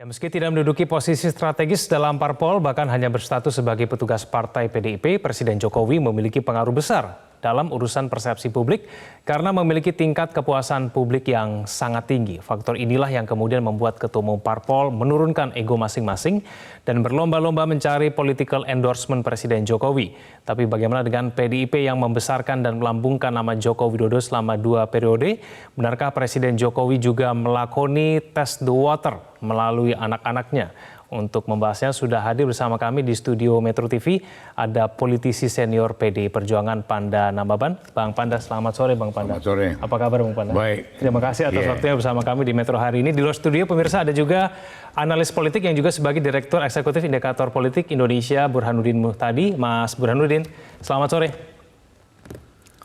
Ya, meski tidak menduduki posisi strategis dalam parpol, bahkan hanya berstatus sebagai petugas partai PDIP, Presiden Jokowi memiliki pengaruh besar dalam urusan persepsi publik karena memiliki tingkat kepuasan publik yang sangat tinggi. Faktor inilah yang kemudian membuat ketua umum parpol menurunkan ego masing-masing dan berlomba-lomba mencari political endorsement Presiden Jokowi. Tapi bagaimana dengan PDIP yang membesarkan dan melambungkan nama Joko Widodo selama 2 periode? Benarkah Presiden Jokowi juga melakoni test the water melalui anak-anaknya? Untuk membahasnya sudah hadir bersama kami di studio Metro TV ada politisi senior PDI Perjuangan Panda Nambaban. Bang Panda, selamat sore Bang Panda. Selamat sore. Apa kabar Bang Panda? Baik. Terima kasih atas waktunya bersama kami di Metro hari ini. Di luar studio pemirsa ada juga analis politik yang juga sebagai Direktur Eksekutif Indikator Politik Indonesia Burhanuddin Muhtadi. Mas Burhanuddin, selamat sore.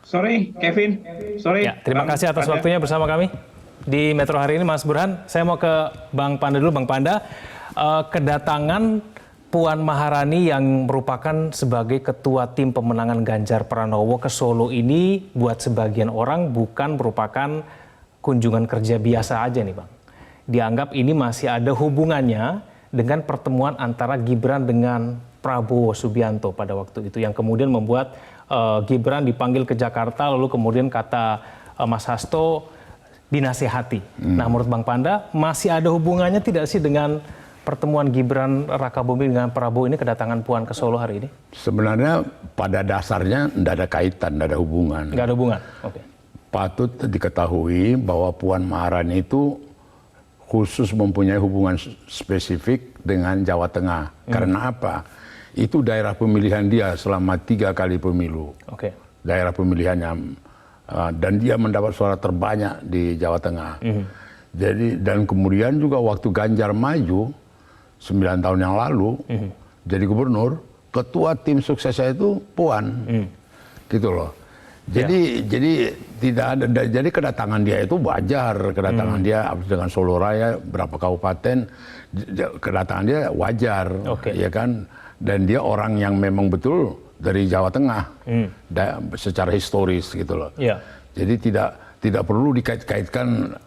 Sore Kevin, sore. Ya, terima kasih atas waktunya bersama kami di Metro hari ini Mas Burhan. Saya mau ke Bang Panda dulu. Bang Panda, kedatangan Puan Maharani yang merupakan sebagai ketua tim pemenangan Ganjar Pranowo ke Solo ini buat sebagian orang bukan merupakan kunjungan kerja biasa aja nih Bang. Dianggap ini masih ada hubungannya dengan pertemuan antara Gibran dengan Prabowo Subianto pada waktu itu yang kemudian membuat Gibran dipanggil ke Jakarta lalu kemudian kata Mas Hasto dinasehati. Nah menurut Bang Panda masih ada hubungannya tidak sih dengan pertemuan Gibran Rakabuming dengan Prabowo ini kedatangan Puan ke Solo hari ini? Sebenarnya pada dasarnya tidak ada kaitan, tidak ada hubungan. Nggak ada hubungan? Oke. Patut diketahui bahwa Puan Maharani itu khusus mempunyai hubungan spesifik dengan Jawa Tengah. Karena apa? Itu daerah pemilihan dia selama 3 kali pemilu. Oke. Daerah pemilihannya. Dan dia mendapat suara terbanyak di Jawa Tengah. Jadi dan kemudian juga waktu Ganjar maju 9 tahun yang lalu jadi gubernur, ketua tim suksesnya itu Puan, gitu loh. Jadi tidak ada, jadi kedatangan dia itu wajar, kedatangan dia dengan Solo Raya berapa kabupaten, kedatangan dia wajar, ya kan. Dan dia orang yang memang betul dari Jawa Tengah, secara historis gitu loh. Jadi tidak perlu dikait-kaitkan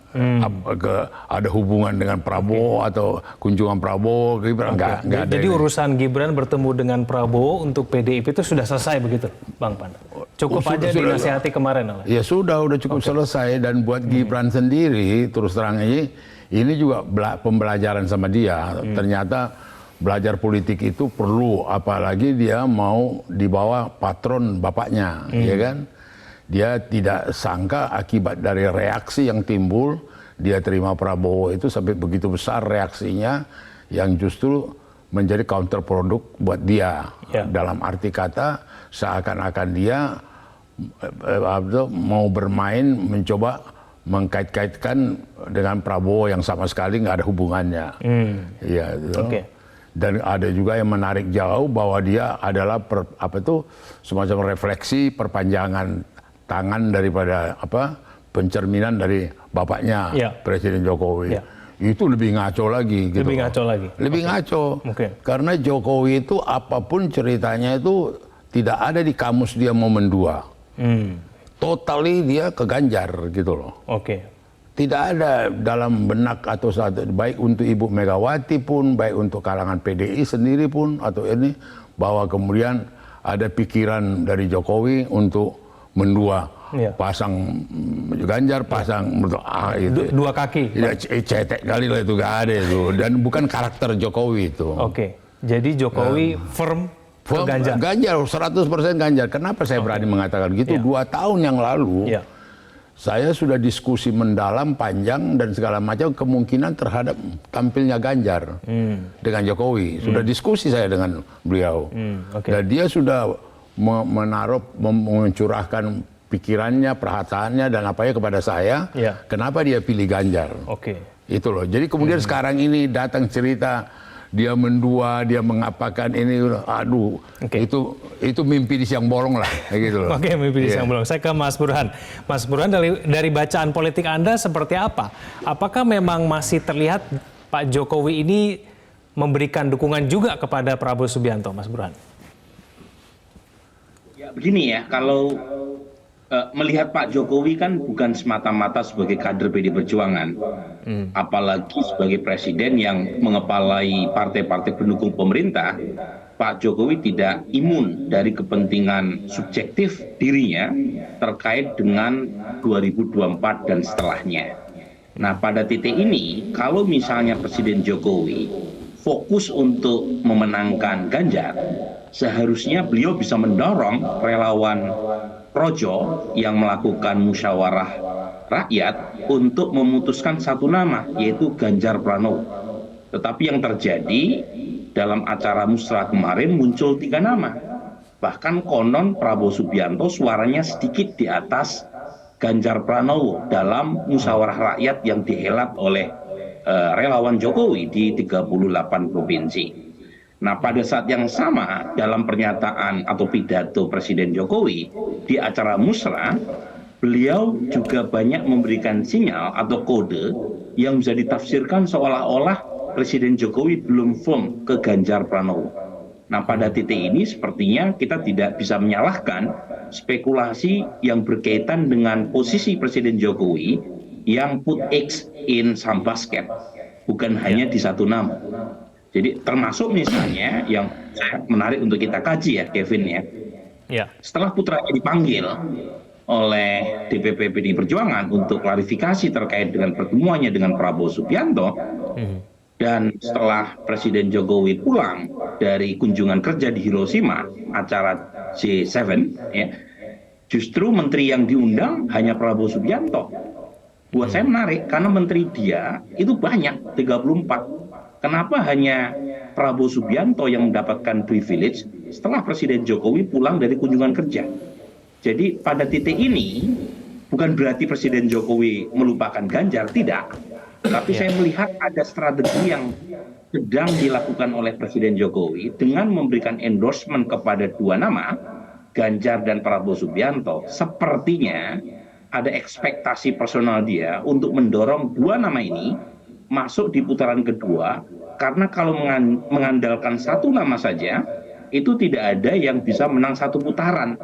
ada hubungan dengan Prabowo atau kunjungan Prabowo, Gibran, nggak ada. Jadi urusan Gibran bertemu dengan Prabowo untuk PDIP itu sudah selesai begitu, Bang Panda? Cukup aja dinasihati kemarin. Ya sudah cukup selesai. Dan buat Gibran sendiri, terus terang ini juga pembelajaran sama dia. Ternyata belajar politik itu perlu, apalagi dia mau dibawa patron bapaknya, ya kan? Dia tidak sangka akibat dari reaksi yang timbul, dia terima Prabowo itu sampai begitu besar reaksinya yang justru menjadi counterproduk buat dia. Dalam arti kata seakan-akan dia mau bermain, mencoba mengkait-kaitkan dengan Prabowo yang sama sekali nggak ada hubungannya. Dan ada juga yang menarik jauh bahwa dia adalah semacam refleksi perpanjangan tangan daripada pencerminan dari bapaknya Presiden Jokowi. Itu lebih ngaco lagi gitu. Lebih ngaco lagi. Lebih ngaco. Karena Jokowi itu apapun ceritanya itu tidak ada di kamus dia mau mendua. Totally dia ke Ganjar gitu loh. Tidak ada dalam benak atau baik untuk Ibu Megawati pun, baik untuk kalangan PDI sendiri pun atau ini bahwa kemudian ada pikiran dari Jokowi untuk mendua, pasang Ganjar, pasang itu. Dua kaki. Cetek kali lah itu, gak ada itu. Dan bukan karakter Jokowi itu. Jadi Jokowi firm ke Ganjar. Ganjar 100% Ganjar. Kenapa saya berani mengatakan gitu? 2 tahun yang lalu saya sudah diskusi mendalam, panjang dan segala macam kemungkinan terhadap tampilnya Ganjar dengan Jokowi. Sudah diskusi saya dengan beliau. Dan dia sudah mencurahkan pikirannya, perhatiannya dan apanya kepada saya. Kenapa dia pilih Ganjar? Itu loh. Jadi kemudian sekarang ini datang cerita dia mendua, dia mengapakan ini, aduh, itu mimpi di siang bolong lah, gitu loh. Mimpi di siang bolong. Saya ke Mas Burhan. Mas Burhan, dari bacaan politik Anda seperti apa? Apakah memang masih terlihat Pak Jokowi ini memberikan dukungan juga kepada Prabowo Subianto, Mas Burhan? Ya begini ya, kalau melihat Pak Jokowi kan bukan semata-mata sebagai kader PD Perjuangan, apalagi sebagai presiden yang mengepalai partai-partai pendukung pemerintah. Pak Jokowi tidak imun dari kepentingan subjektif dirinya terkait dengan 2024 dan setelahnya. Nah, pada titik ini, kalau misalnya Presiden Jokowi fokus untuk memenangkan Ganjar, seharusnya beliau bisa mendorong relawan Projo yang melakukan musyawarah rakyat untuk memutuskan satu nama, yaitu Ganjar Pranowo. Tetapi yang terjadi dalam acara musrah kemarin muncul 3 nama. Bahkan konon Prabowo Subianto suaranya sedikit di atas Ganjar Pranowo dalam musyawarah rakyat yang dihelat oleh relawan Jokowi di 38 provinsi. Nah, pada saat yang sama dalam pernyataan atau pidato Presiden Jokowi di acara musrah, beliau juga banyak memberikan sinyal atau kode yang bisa ditafsirkan seolah-olah Presiden Jokowi belum firm ke Ganjar Pranowo. Nah, pada titik ini sepertinya kita tidak bisa menyalahkan spekulasi yang berkaitan dengan posisi Presiden Jokowi yang put eggs in some basket, bukan hanya di satu nama. Jadi termasuk misalnya yang menarik untuk kita kaji ya, Kevin ya. Setelah putranya dipanggil oleh DPP PDI Perjuangan untuk klarifikasi terkait dengan pertemuannya dengan Prabowo Subianto, dan setelah Presiden Jokowi pulang dari kunjungan kerja di Hiroshima, acara G7, ya, justru menteri yang diundang hanya Prabowo Subianto. Buat saya menarik karena menteri dia itu banyak, 34. Kenapa hanya Prabowo Subianto yang mendapatkan privilege setelah Presiden Jokowi pulang dari kunjungan kerja? Jadi pada titik ini bukan berarti Presiden Jokowi melupakan Ganjar, tidak. Tapi saya melihat ada strategi yang sedang dilakukan oleh Presiden Jokowi dengan memberikan endorsement kepada 2 nama, Ganjar dan Prabowo Subianto. Sepertinya ada ekspektasi personal dia untuk mendorong 2 nama ini masuk di putaran kedua, karena kalau mengandalkan satu nama saja, itu tidak ada yang bisa menang satu putaran.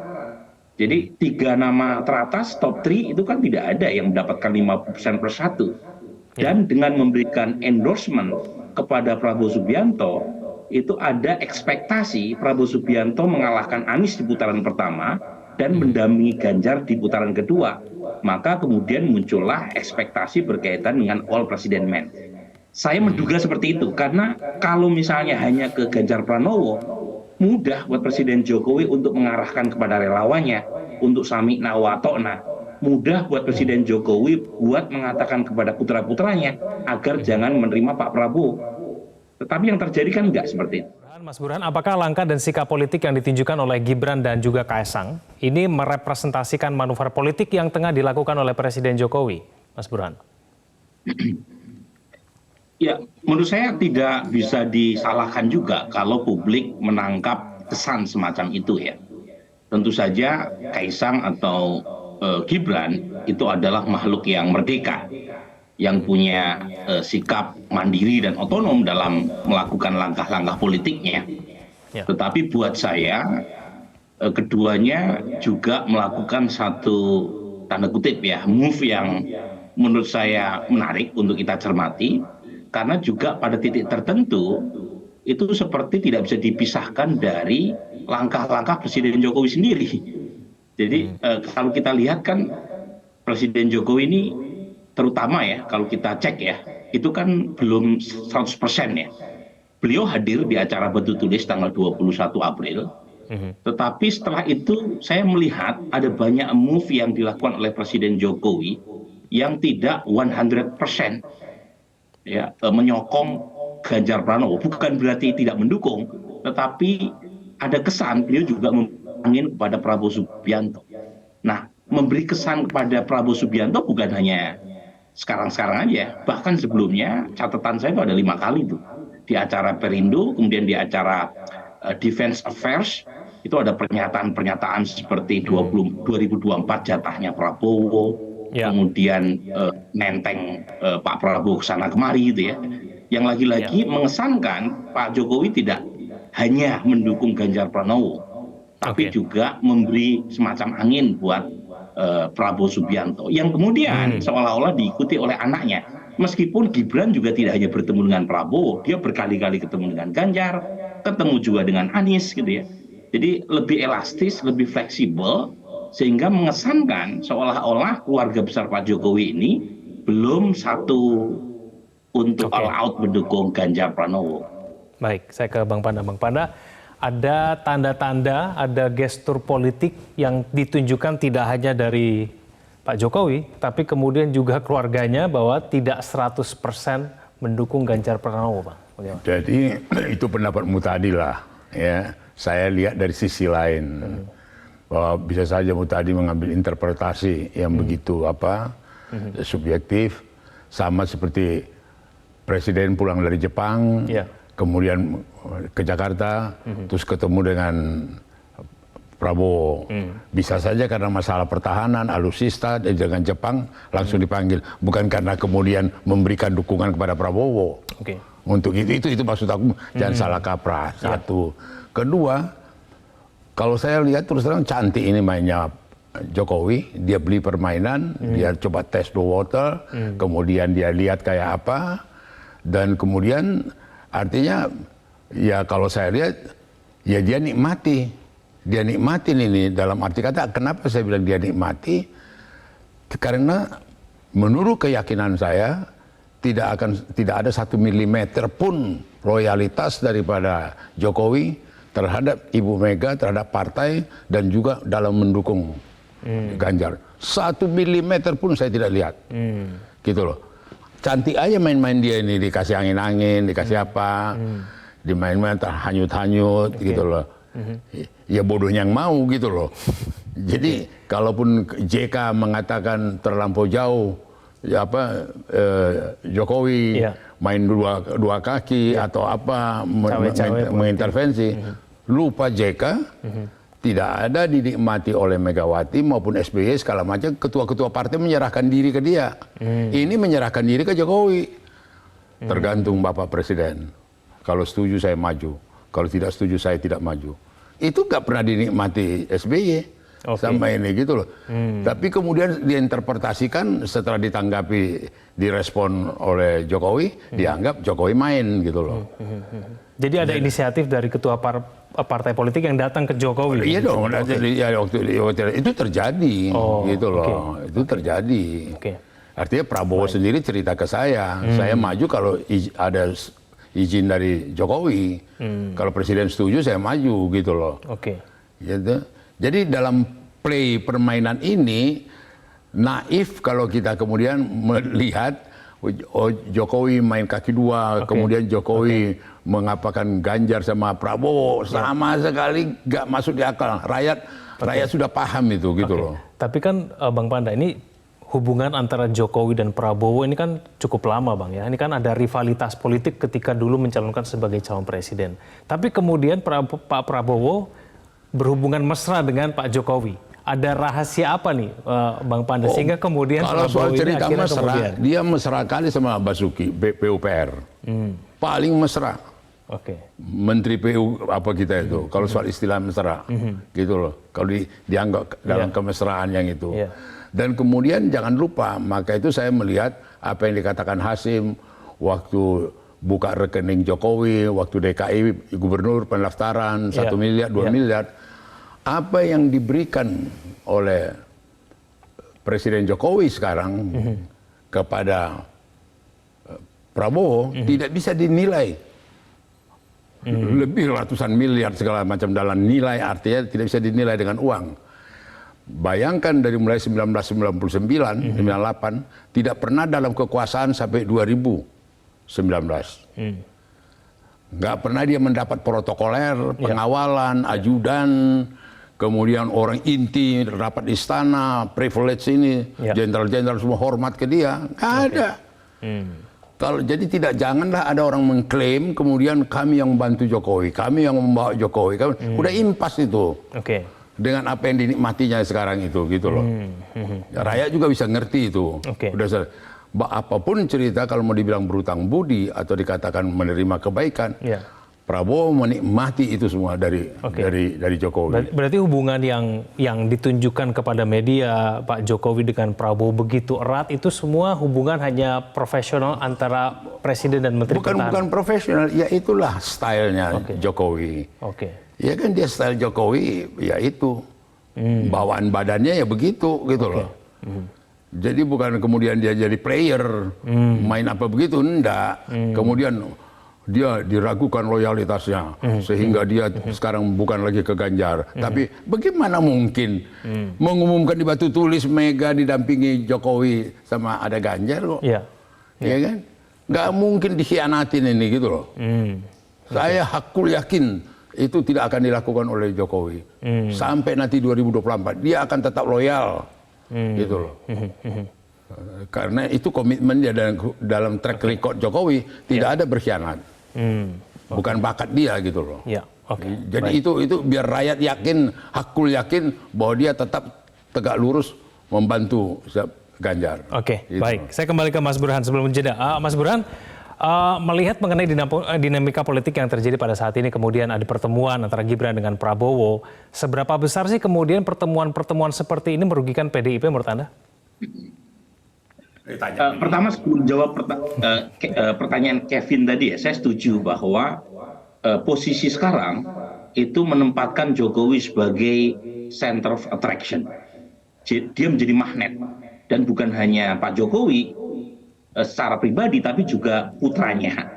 Jadi 3 nama teratas, top 3 itu kan tidak ada yang mendapatkan 50% per 1. Dan dengan memberikan endorsement kepada Prabowo Subianto, itu ada ekspektasi Prabowo Subianto mengalahkan Anies di putaran pertama dan mendampingi Ganjar di putaran kedua. Maka kemudian muncullah ekspektasi berkaitan dengan all president man. Saya menduga seperti itu, karena kalau misalnya hanya ke Ganjar Pranowo, mudah buat Presiden Jokowi untuk mengarahkan kepada relawannya, untuk sami'na wa ta'na. Mudah buat Presiden Jokowi buat mengatakan kepada putra-putranya agar jangan menerima Pak Prabowo. Tetapi yang terjadi kan enggak seperti itu. Mas Burhan, apakah langkah dan sikap politik yang ditunjukkan oleh Gibran dan juga Kaesang ini merepresentasikan manuver politik yang tengah dilakukan oleh Presiden Jokowi, Mas Burhan? Ya, menurut saya tidak bisa disalahkan juga kalau publik menangkap kesan semacam itu ya. Tentu saja Kaesang atau Gibran itu adalah makhluk yang merdeka, yang punya sikap mandiri dan otonom dalam melakukan langkah-langkah politiknya. Tetapi buat saya, keduanya juga melakukan satu tanda kutip ya, move yang menurut saya menarik untuk kita cermati, karena juga pada titik tertentu itu seperti tidak bisa dipisahkan dari langkah-langkah Presiden Jokowi sendiri. Jadi kalau kita lihat kan Presiden Jokowi ini terutama ya, kalau kita cek ya, itu kan belum 100% ya. Beliau hadir di acara batu tulis tanggal 21 April, tetapi setelah itu saya melihat ada banyak move yang dilakukan oleh Presiden Jokowi yang tidak 100% ya, menyokong Ganjar Pranowo. Bukan berarti tidak mendukung, tetapi ada kesan beliau juga angin kepada Prabowo Subianto. Nah, memberi kesan kepada Prabowo Subianto bukan hanya sekarang-sekarang aja, bahkan sebelumnya catatan saya itu ada 5 kali tuh. Di acara Perindo, kemudian di acara Defense Affairs, itu ada pernyataan-pernyataan seperti 2024 jatahnya Prabowo, kemudian nenteng Pak Prabowo kesana kemari gitu ya. Yang lagi-lagi mengesankan Pak Jokowi tidak hanya mendukung Ganjar Pranowo, tapi juga memberi semacam angin buat Prabowo Subianto yang kemudian seolah-olah diikuti oleh anaknya. Meskipun Gibran juga tidak hanya bertemu dengan Prabowo, dia berkali-kali ketemu dengan Ganjar, ketemu juga dengan Anies gitu ya. Jadi lebih elastis, lebih fleksibel, sehingga mengesankan seolah-olah keluarga besar Pak Jokowi ini belum satu untuk all out mendukung Ganjar Pranowo. Baik, saya ke Bang Panda. Bang Panda, ada tanda-tanda, ada gestur politik yang ditunjukkan tidak hanya dari Pak Jokowi, tapi kemudian juga keluarganya bahwa tidak 100% mendukung Ganjar Pranowo, Bang. Bagaimana? Jadi itu pendapatmu tadi lah, ya. Saya lihat dari sisi lain bahwa bisa saja Mutadi mengambil interpretasi yang begitu subjektif, sama seperti Presiden pulang dari Jepang. Kemudian ke Jakarta, terus ketemu dengan Prabowo. Bisa saja karena masalah pertahanan, alutsista dengan Jepang langsung dipanggil, bukan karena kemudian memberikan dukungan kepada Prabowo. Untuk itu maksud aku, jangan salah kaprah. Satu, kedua, kalau saya lihat terus terang cantik ini mainnya Jokowi. Dia beli permainan, dia coba test the water, kemudian dia lihat kayak apa, dan kemudian artinya ya kalau saya lihat ya dia nikmati ini, dalam arti kata kenapa saya bilang dia nikmati, karena menurut keyakinan saya tidak ada 1 milimeter pun loyalitas daripada Jokowi terhadap Ibu Mega, terhadap partai, dan juga dalam mendukung Ganjar. 1 milimeter pun saya tidak lihat, gitu loh. Cantik aja main-main dia ini, dikasih angin-angin, dikasih apa, dimain-main hanyut-hanyut, gitu loh. Ya bodohnya yang mau, gitu loh. Jadi kalaupun JK mengatakan terlampau jauh, Jokowi main dua kaki atau apa, mengintervensi, lupa JK. Tidak ada dinikmati oleh Megawati maupun SBY segala macam, ketua-ketua partai menyerahkan diri ke dia. Ini menyerahkan diri ke Jokowi. Tergantung Bapak Presiden. Kalau setuju saya maju, kalau tidak setuju saya tidak maju. Itu nggak pernah dinikmati SBY sama ini gitu loh. Tapi kemudian diinterpretasikan setelah ditanggapi, direspon oleh Jokowi, dianggap Jokowi main gitu loh. Jadi ada inisiatif dari ketua partai politik yang datang ke Jokowi. Iya dong, itu terjadi, gitu loh. Itu terjadi. Artinya Prabowo sendiri cerita ke saya maju kalau ada izin dari Jokowi. Kalau Presiden setuju saya maju, gitu loh. Gitu. Jadi dalam play permainan ini naif kalau kita kemudian melihat Jokowi main kaki dua, kemudian Jokowi mengapakan Ganjar sama Prabowo, sama sekali nggak masuk di akal. Rakyat sudah paham itu, gitu loh. Tapi kan Bang Panda, ini hubungan antara Jokowi dan Prabowo ini kan cukup lama, Bang, ya. Ini kan ada rivalitas politik ketika dulu mencalonkan sebagai calon presiden. Tapi kemudian Pak Prabowo berhubungan mesra dengan Pak Jokowi. Ada rahasia apa nih, Bang Panda, sehingga kemudian kalau soal cerita mesra, dia mesra kali sama Basuki, PUPR. Paling mesra. Menteri PU apa kita itu, kalau soal istilah mesra, gitu loh. Kalau dianggap dalam kemesraan yang itu. Dan kemudian jangan lupa, maka itu saya melihat apa yang dikatakan Hasim waktu buka rekening Jokowi, waktu DKI gubernur pendaftaran 1 miliar, 2 miliar. Apa yang diberikan oleh Presiden Jokowi sekarang kepada Prabowo tidak bisa dinilai. Lebih ratusan miliar segala macam dalam nilai, artinya tidak bisa dinilai dengan uang. Bayangkan dari mulai 1999, 98, tidak pernah dalam kekuasaan sampai 2019. Nggak pernah dia mendapat protokoler, pengawalan, ajudan, kemudian orang inti, rapat istana, privilege ini, jenderal-jenderal semua hormat ke dia. Nggak ada. Jadi janganlah ada orang mengklaim kemudian kami yang membantu Jokowi, kami yang membawa Jokowi. Udah impas itu. Dengan apa yang dinikmatinya sekarang itu, gitu loh. Rakyat juga bisa ngerti itu. Udah apapun cerita, kalau mau dibilang berutang budi atau dikatakan menerima kebaikan, Prabowo menikmati itu semua dari Jokowi. Berarti hubungan yang ditunjukkan kepada media Pak Jokowi dengan Prabowo begitu erat, itu semua hubungan hanya profesional antara Presiden dan Menteri Pertahanan? Bukan profesional, ya itulah stylenya Jokowi. Ya kan dia style Jokowi, ya itu. Bawaan badannya ya begitu gitu loh. Jadi bukan kemudian dia jadi player, main apa begitu, enggak. Kemudian dia diragukan loyalitasnya sehingga dia sekarang bukan lagi ke Ganjar. Tapi bagaimana mungkin mengumumkan di batu tulis Mega didampingi Jokowi sama ada Ganjar kok? Ya kan? Nggak mungkin dikhianatin ini gitu loh. Saya hakul yakin itu tidak akan dilakukan oleh Jokowi. Sampai nanti 2024 dia akan tetap loyal. Gitu loh. Karena itu komitmen dia dalam track record Jokowi tidak ada berkhianat. Bukan bakat dia gitu loh. Jadi itu biar rakyat yakin, hakul yakin bahwa dia tetap tegak lurus membantu Ganjar. Gitu. Baik. Saya kembali ke Mas Burhan sebelum jeda. Mas Burhan, melihat mengenai dinamika politik yang terjadi pada saat ini, kemudian ada pertemuan antara Gibran dengan Prabowo, seberapa besar sih kemudian pertemuan-pertemuan seperti ini merugikan PDIP menurut Anda? Pertama sebelum jawab pertanyaan Kevin tadi ya, saya setuju bahwa posisi sekarang itu menempatkan Jokowi sebagai center of attraction. Dia menjadi magnet, dan bukan hanya Pak Jokowi secara pribadi tapi juga putranya.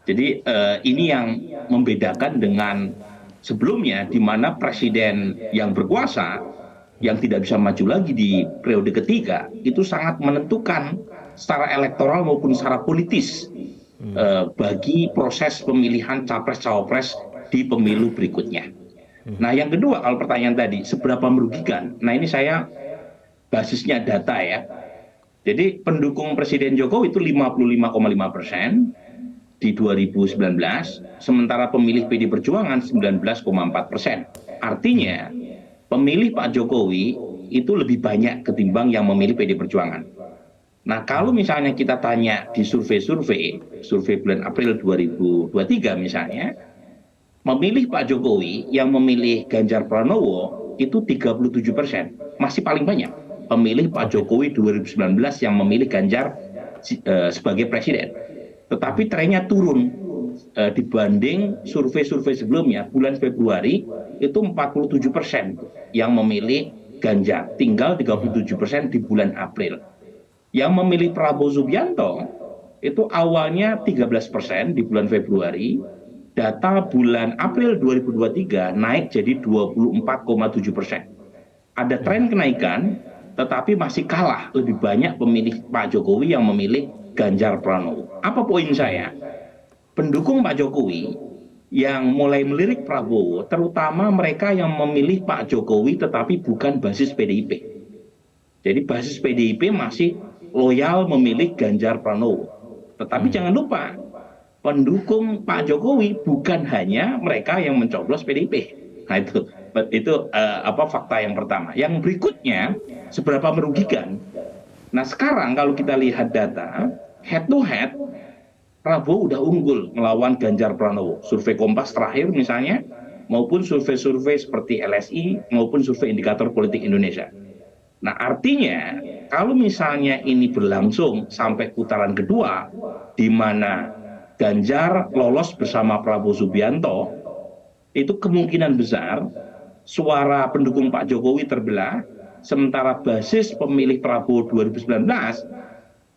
Jadi ini yang membedakan dengan sebelumnya di mana presiden yang berkuasa yang tidak bisa maju lagi di periode ketiga itu sangat menentukan secara elektoral maupun secara politis bagi proses pemilihan capres-cawapres di pemilu berikutnya. Nah yang kedua, kalau pertanyaan tadi seberapa merugikan, nah ini saya basisnya data ya. Jadi pendukung Presiden Jokowi itu 55,5% di 2019, sementara pemilih PD Perjuangan 19,4%. Artinya pemilih Pak Jokowi itu lebih banyak ketimbang yang memilih PD Perjuangan. Nah kalau misalnya kita tanya di survei bulan April 2023 misalnya, memilih Pak Jokowi yang memilih Ganjar Pranowo itu 37%, masih paling banyak pemilih Pak Jokowi 2019 yang memilih Ganjar sebagai presiden. Tetapi trennya turun dibanding survei-survei sebelumnya. Bulan Februari itu 47% yang memilih Ganjar, tinggal 37% di bulan April. Yang memilih Prabowo Subianto itu awalnya 13% di bulan Februari, data bulan April 2023 naik jadi 24,7%. Ada tren kenaikan, tetapi masih kalah lebih banyak pemilih Pak Jokowi yang memilih Ganjar Pranowo. Apa poin saya? Pendukung Pak Jokowi yang mulai melirik Prabowo, terutama mereka yang memilih Pak Jokowi tetapi bukan basis PDIP. Jadi basis PDIP masih loyal memilih Ganjar Pranowo. Tetapi jangan lupa, pendukung Pak Jokowi bukan hanya mereka yang mencoblos PDIP. Nah itu fakta yang pertama. Yang berikutnya, seberapa merugikan. Nah sekarang kalau kita lihat data, head to head, Prabowo udah unggul melawan Ganjar Pranowo. Survei Kompas terakhir misalnya, maupun survei-survei seperti LSI, maupun survei Indikator Politik Indonesia. Nah artinya, kalau misalnya ini berlangsung sampai putaran kedua, di mana Ganjar lolos bersama Prabowo Subianto, itu kemungkinan besar suara pendukung Pak Jokowi terbelah, sementara basis pemilih Prabowo 2019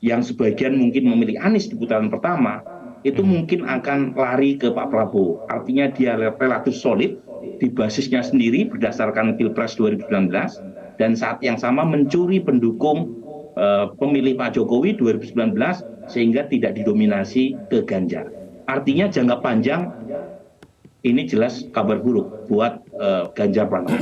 yang sebagian mungkin memilih Anies di putaran pertama, itu mungkin akan lari ke Pak Prabowo. Artinya dia relatif solid di basisnya sendiri berdasarkan Pilpres 2019, dan saat yang sama mencuri pendukung pemilih Pak Jokowi 2019 sehingga tidak didominasi ke Ganjar. Artinya jangka panjang ini jelas kabar buruk buat Ganjar Pranowo.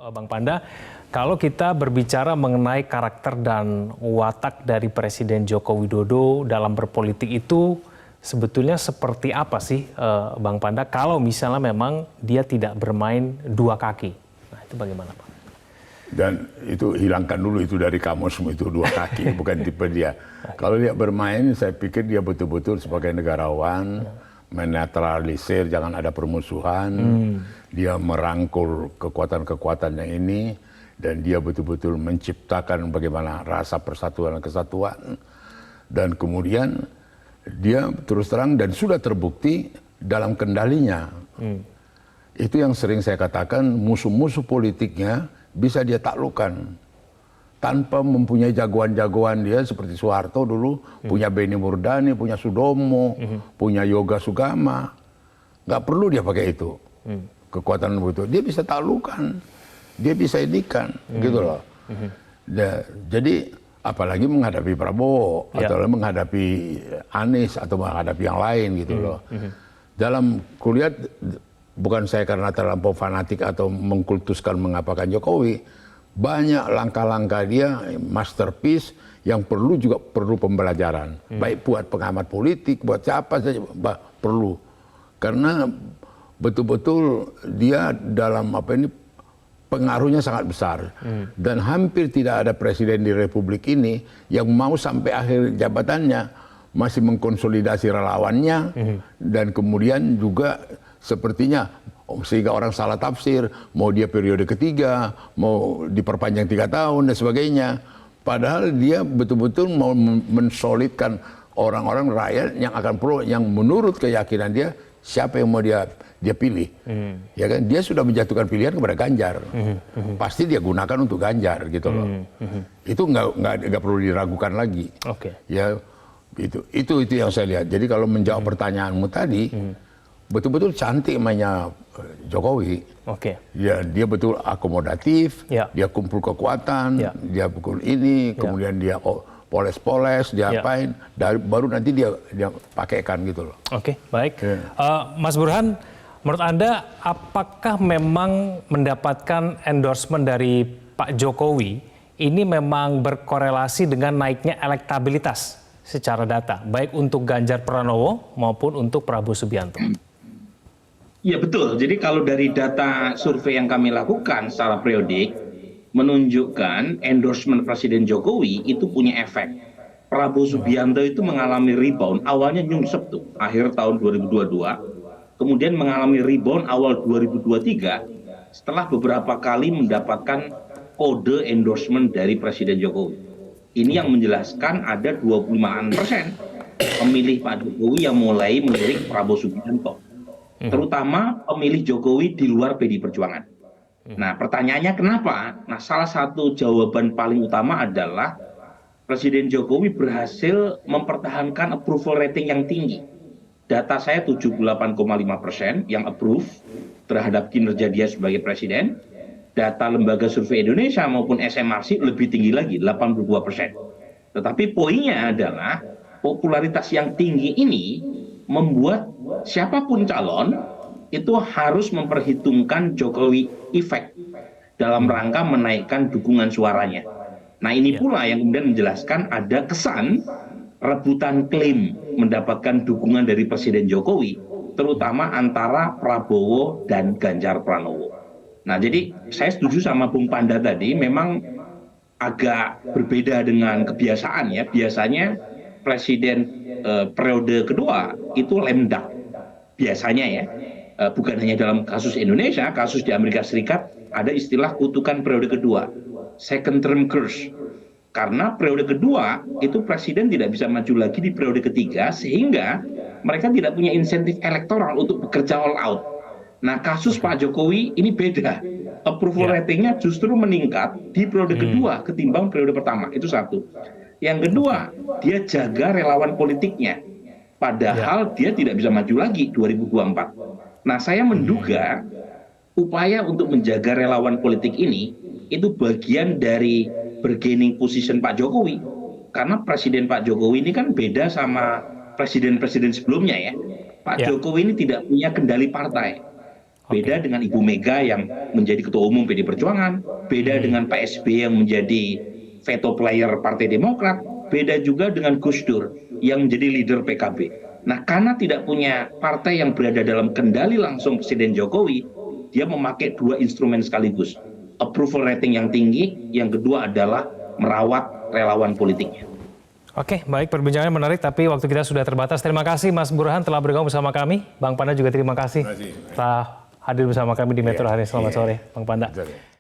Bang Panda, kalau kita berbicara mengenai karakter dan watak dari Presiden Joko Widodo dalam berpolitik itu sebetulnya seperti apa sih Bang Panda kalau misalnya memang dia tidak bermain dua kaki? Nah itu bagaimana Pak? Dan itu hilangkan dulu itu dari kamusmu, itu dua kaki, bukan tipe dia. Kalau dia bermain, saya pikir dia betul-betul sebagai negarawan, menetralisir, jangan ada permusuhan. Dia merangkul kekuatan-kekuatan yang ini, dan dia betul-betul menciptakan bagaimana rasa persatuan dan kesatuan. Dan kemudian dia terus terang dan sudah terbukti dalam kendalinya. Itu yang sering saya katakan, musuh-musuh politiknya bisa dia taklukkan tanpa mempunyai jagoan-jagoan dia seperti Soeharto dulu, punya Benny Murdani, punya Sudomo, punya Yoga Sugama. Nggak perlu dia pakai itu. Kekuatan itu dia bisa taklukkan, dia bisa edikan, gitu loh. Jadi apalagi menghadapi Prabowo atau menghadapi Anies atau menghadapi yang lain, gitu loh. Dalam kulihat, bukan saya karena terlampau fanatik atau mengkultuskan mengapakan Jokowi, banyak langkah-langkah dia masterpiece yang perlu pembelajaran, baik buat pengamat politik, buat siapa saja perlu, karena betul-betul dia dalam pengaruhnya sangat besar, dan hampir tidak ada presiden di Republik ini yang mau sampai akhir jabatannya masih mengkonsolidasi relawannya, dan kemudian juga sepertinya sehingga orang salah tafsir, mau dia periode ketiga, mau diperpanjang 3 tahun dan sebagainya. Padahal dia betul-betul mau mensolidkan orang-orang rakyat yang akan pro, yang menurut keyakinan dia siapa yang mau dia pilih. Ya kan, dia sudah menjatuhkan pilihan kepada Ganjar. Pasti dia gunakan untuk Ganjar, gitu loh. Itu nggak perlu diragukan lagi. Ya, itu yang saya lihat. Jadi kalau menjawab pertanyaanmu tadi, betul-betul cantik mainnya Jokowi. Ya, dia betul akomodatif, dia kumpul kekuatan, dia pukul ini, kemudian dia poles-poles, dia apain, baru nanti dia pakaikan, gitu loh. Baik. Mas Burhan, menurut Anda apakah memang mendapatkan endorsement dari Pak Jokowi ini memang berkorelasi dengan naiknya elektabilitas secara data, baik untuk Ganjar Pranowo maupun untuk Prabowo Subianto? Ya betul, jadi kalau dari data survei yang kami lakukan secara periodik, menunjukkan endorsement Presiden Jokowi itu punya efek. Prabowo Subianto itu mengalami rebound, awalnya nyungsep tuh, akhir tahun 2022, kemudian mengalami rebound awal 2023, setelah beberapa kali mendapatkan kode endorsement dari Presiden Jokowi. Ini yang menjelaskan ada 25% pemilih Pak Jokowi yang mulai melirik Prabowo Subianto, terutama pemilih Jokowi di luar PD Perjuangan. Nah, pertanyaannya kenapa? Nah, salah satu jawaban paling utama adalah Presiden Jokowi berhasil mempertahankan approval rating yang tinggi. Data saya 78,5% yang approve terhadap kinerja dia sebagai presiden. Data Lembaga Survei Indonesia maupun SMRC lebih tinggi lagi, 82%. Tetapi poinnya adalah popularitas yang tinggi ini membuat siapapun calon itu harus memperhitungkan Jokowi efek dalam rangka menaikkan dukungan suaranya. Nah, ini pula yang kemudian menjelaskan ada kesan rebutan klaim mendapatkan dukungan dari Presiden Jokowi, terutama antara Prabowo dan Ganjar Pranowo. Nah, jadi saya setuju sama Bung Panda tadi, memang agak berbeda dengan kebiasaan ya. Biasanya Presiden periode kedua itu lemdak biasanya ya, bukan hanya dalam kasus Indonesia, kasus di Amerika Serikat ada istilah kutukan periode kedua, second term curse, karena periode kedua itu presiden tidak bisa maju lagi di periode ketiga, sehingga mereka tidak punya insentif elektoral untuk bekerja all out. Nah, kasus Pak Jokowi ini beda, approval ratingnya justru meningkat di periode kedua ketimbang periode pertama, itu satu. Yang kedua, dia jaga relawan politiknya. Padahal dia tidak bisa maju lagi 2024. Nah, saya menduga upaya untuk menjaga relawan politik ini itu bagian dari bargaining position Pak Jokowi. Karena Presiden Pak Jokowi ini kan beda sama presiden-presiden sebelumnya ya. Pak Jokowi ini tidak punya kendali partai. Beda dengan Ibu Mega yang menjadi Ketua Umum PD Perjuangan, beda dengan Pak SBY yang menjadi veto player Partai Demokrat, beda juga dengan Gus Dur yang menjadi leader PKB. Nah, karena tidak punya partai yang berada dalam kendali langsung Presiden Jokowi, dia memakai dua instrumen sekaligus. Approval rating yang tinggi, yang kedua adalah merawat relawan politiknya. Oke, baik, perbincangannya menarik tapi waktu kita sudah terbatas. Terima kasih Mas Burhan telah bergabung bersama kami. Bang Panda juga terima kasih telah hadir bersama kami di Metro hari ini. Selamat sore, Bang Panda.